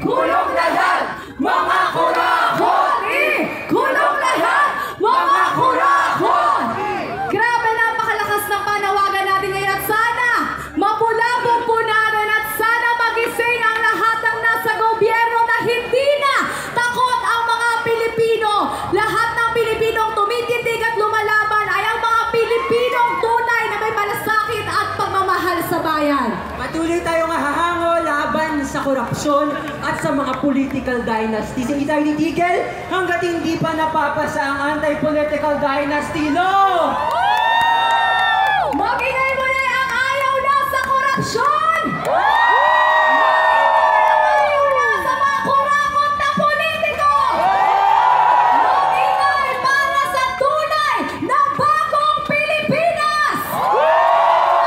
kulong lahat, mga kurakot! Kulong lahat, mga kurakot! Grabe, napakalakas ng panawagan natin ngayon at sana mapulabog po natin at sana magising ang lahat ng nasa gobyerno na hindi na takot ang mga Pilipino. Lahat ng Pilipinong tumitindig at lumalaban ay ang mga Pilipinong tunay na may malasakit at pagmamahal sa bayan. Patuloy tayong hahango laban sa korupsyon at sa mga political dynasty. Hindi tayo titigil hanggat hindi pa napapasa ang anti-political dynasty law! Mag-ingay mo na ang ayaw na sa korupsyon! Ayaw na sa mga kurakot na politiko! Mag-ingay para sa tunay na bagong Pilipinas!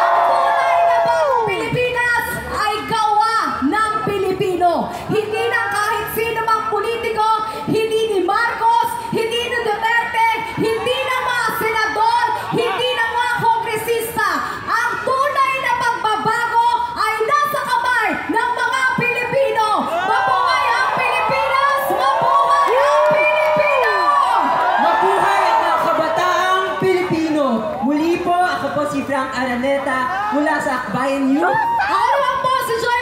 Ang tunay na bagong Pilipinas ay gawa ng Pilipino. Hindi ng kahit sino mang politiko, hindi ni Marcos, hindi ni Duterte, hindi ng mga senador, hindi ng mga kongresista. Ang tunay na pagbabago ay nasa kamay ng mga Pilipino. Mabuhay ang Pilipinas! Mabuhay ang Pilipino! Mabuhay ang mga kabataang Pilipino! Muli po, ako po si Frank Araneta mula sa Akbayan Youth. Ako naman po si Joy